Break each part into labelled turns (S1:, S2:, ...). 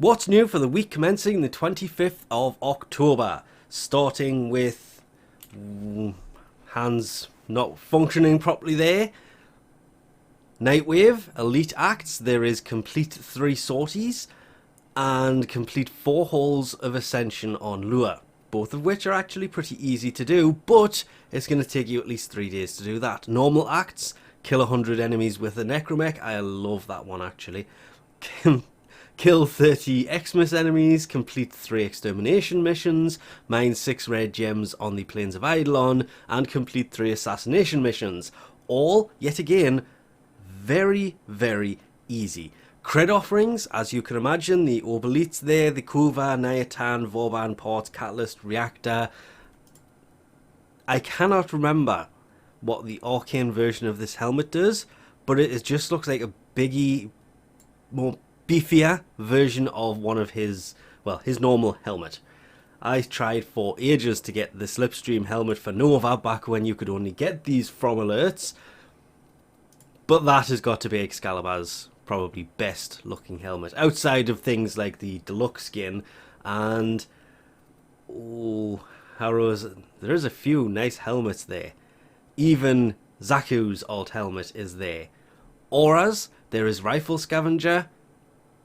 S1: What's new for the week commencing the 25th of October? Starting with hands not functioning properly there. Nightwave, Elite Acts, there is complete 3 sorties and complete 4 halls of Ascension on Lure. Both of which are actually pretty easy to do, but it's going to take you at least 3 days to do that. Normal Acts, kill 100 enemies with a Necromech. I love that one actually. Kill 30 Xmas enemies, complete 3 extermination missions, mine 6 red gems on the plains of Eidolon, and complete 3 assassination missions. All, yet again, very, very easy. Cred offerings, as you can imagine, the Obelites there, the Kuva, Nyatan, Vorban, Port, Catalyst, Reactor. I cannot remember what the arcane version of this helmet does, but it just looks like a biggie, more beefier version of one of his, well, his normal helmet. I tried for ages to get the Slipstream helmet for Nova back when you could only get these from alerts, but that has got to be Excalibur's probably best looking helmet, outside of things like the deluxe skin and Harrow's. There's a few nice helmets there. Even Zaku's alt helmet is there. Auras, there is Rifle Scavenger,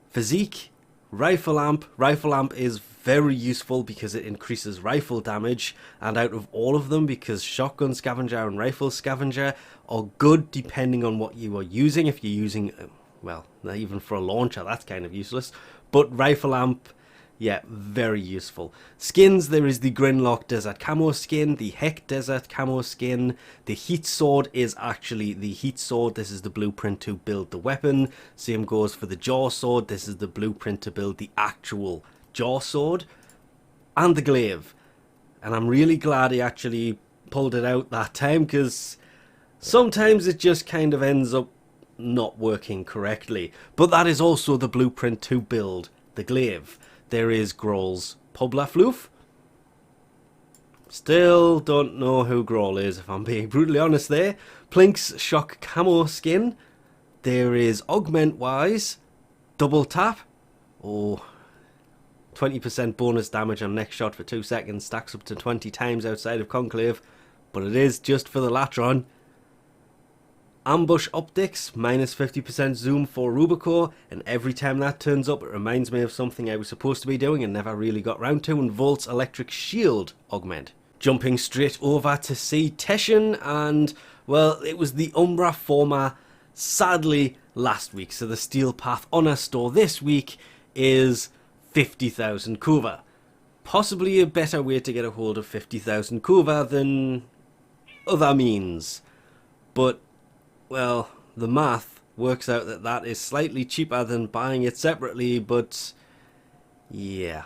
S1: Physique, Rifle Amp. Rifle Amp is very useful because it increases rifle damage, and out of all of them, because Shotgun Scavenger and Rifle Scavenger are good depending on what you are using. If you're using, well, even for a launcher, that's kind of useless. But Rifle Amp, yeah, very useful. Skins, there is the Grinlock Desert Camo skin, the Heck Desert Camo skin. The Heat Sword is actually the Heat Sword. This is the blueprint to build the weapon. Same goes for the Jaw Sword. This is the blueprint to build the actual Jaw Sword. And the Glaive. And I'm really glad he actually pulled it out that time, because sometimes it just kind of ends up not working correctly. But that is also the blueprint to build the Glaive. There is Growl's Publafloof. Still don't know who Growl is, if I'm being brutally honest there. Plink's Shock Camo skin. There is Augment Wise, Double Tap. Oh, 20% bonus damage on next shot for 2 seconds. Stacks up to 20 times outside of Conclave. But it is just for the Latron. Ambush Optics, minus 50% zoom for Rubicore, and every time that turns up it reminds me of something I was supposed to be doing and never really got round to, and Volt's Electric Shield Augment. Jumping straight over to see Teshin, and, well, it was the Umbra Forma, sadly, last week, so the Steel Path Honor Store this week is 50,000 Kuva. Possibly a better way to get a hold of 50,000 Kuva than other means, but well, the math works out that that is slightly cheaper than buying it separately, but yeah.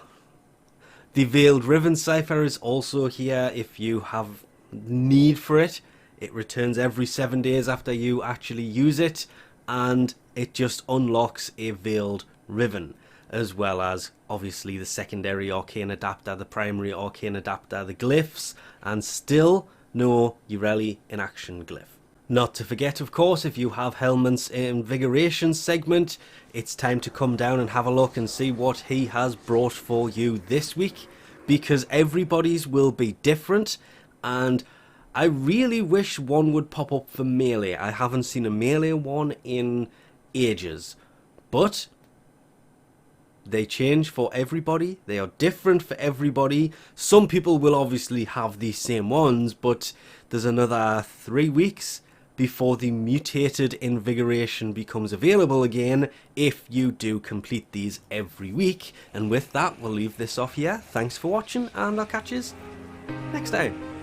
S1: The Veiled Riven Cipher is also here if you have need for it. It returns every 7 days after you actually use it, and it just unlocks a Veiled Riven, as well as obviously the secondary Arcane Adapter, the primary Arcane Adapter, the Glyphs, and still no Ureli in Action Glyph. Not to forget, of course, if you have Helminth's Invigoration segment, it's time to come down and have a look and see what he has brought for you this week, because everybody's will be different, and I really wish one would pop up for melee. I haven't seen a melee one in ages, but they change for everybody. They are different for everybody. Some people will obviously have the same ones, but there's another 3 weeks before the mutated Invigoration becomes available again if you do complete these every week. And with that, we'll leave this off here. Thanks for watching, and I'll catch you next time.